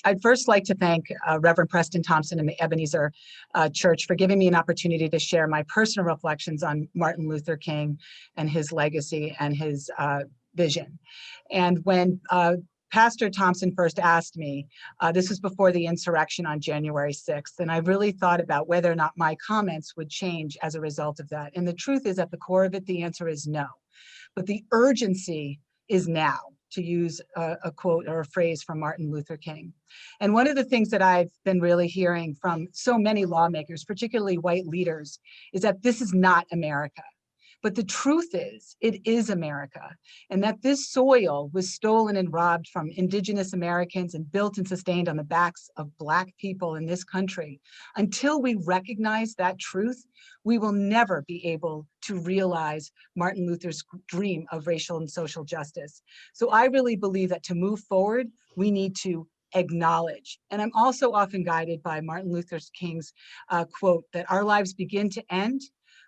I'd first like to thank Reverend Preston Thompson and the Ebenezer Church for giving me an opportunity to share my personal reflections on Martin Luther King and his legacy and his vision. And when Pastor Thompson first asked me, this was before the insurrection on January 6th, and I really thought about whether or not my comments would change as a result of that. And the truth is, at the core of it, the answer is no. But the urgency is now, to use a quote or a phrase from Martin Luther King. And one of the things that I've been really hearing from so many lawmakers, particularly white leaders, is that this is not America. But the truth is, it is America, and that this soil was stolen and robbed from indigenous Americans and built and sustained on the backs of Black people in this country. Until we recognize that truth, we will never be able to realize Martin Luther's dream of racial and social justice. So I really believe that to move forward, we need to acknowledge. And I'm also often guided by Martin Luther King's quote that our lives begin to end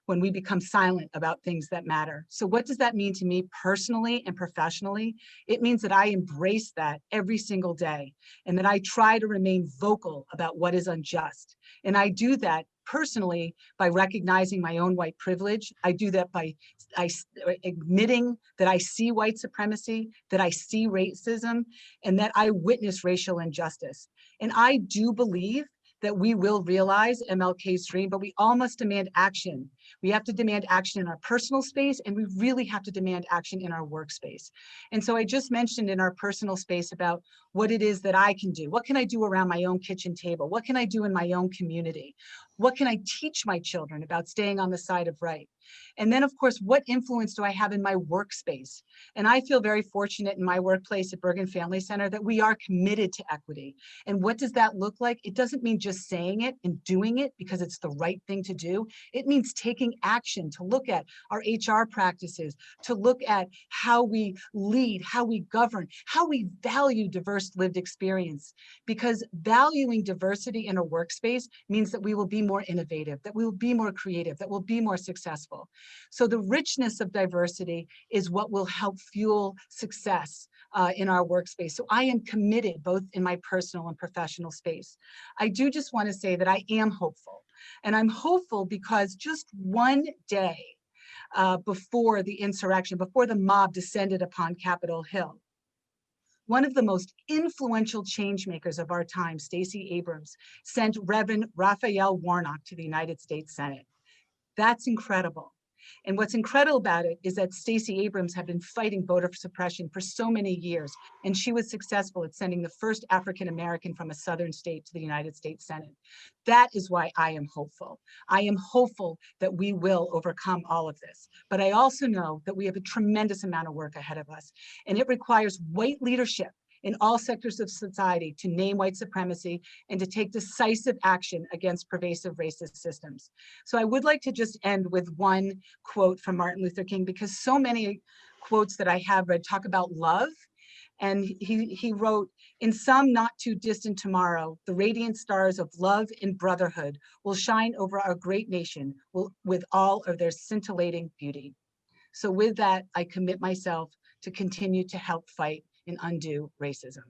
when we become silent about things that matter. So what does that mean to me personally and professionally? It means that I embrace that every single day, and that I try to remain vocal about what is unjust. And I do that personally by recognizing my own white privilege. I do that by admitting that I see white supremacy, that I see racism, and that I witness racial injustice. And I do believe that we will realize MLK's dream, but we all must demand action. We have to demand action in our personal space, and we really have to demand action in our workspace. And so I just mentioned in our personal space about what it is that I can do. What can I do around my own kitchen table? What can I do in my own community? What can I teach my children about staying on the side of right? And then, of course, what influence do I have in my workspace? And I feel very fortunate in my workplace at Bergen Family Center that we are committed to equity. And what does that look like? It doesn't mean just saying it and doing it because it's the right thing to do. It means taking action to look at our HR practices, to look at how we lead, how we govern, how we value diverse lived experience. Because valuing diversity in a workspace means that we will be more innovative, that we will be more creative, that we'll be more successful. So the richness of diversity is what will help fuel success in our workspace. So I am committed both in my personal and professional space. I do just want to say that I am hopeful. And I'm hopeful because just one day before the insurrection, before the mob descended upon Capitol Hill, one of the most influential change makers of our time, Stacey Abrams, sent Reverend Raphael Warnock to the United States Senate. That's incredible. And what's incredible about it is that Stacey Abrams had been fighting voter suppression for so many years, and she was successful at sending the first African-American from a southern state to the United States Senate. That is why I am hopeful. I am hopeful that we will overcome all of this. But I also know that we have a tremendous amount of work ahead of us, and it requires white leadership in all sectors of society to name white supremacy and to take decisive action against pervasive racist systems. So I would like to just end with one quote from Martin Luther King, because so many quotes that I have read talk about love. And he wrote, "In some not too distant tomorrow, the radiant stars of love and brotherhood will shine over our great nation with all of their scintillating beauty." So with that, I commit myself to continue to help fight and undo racism.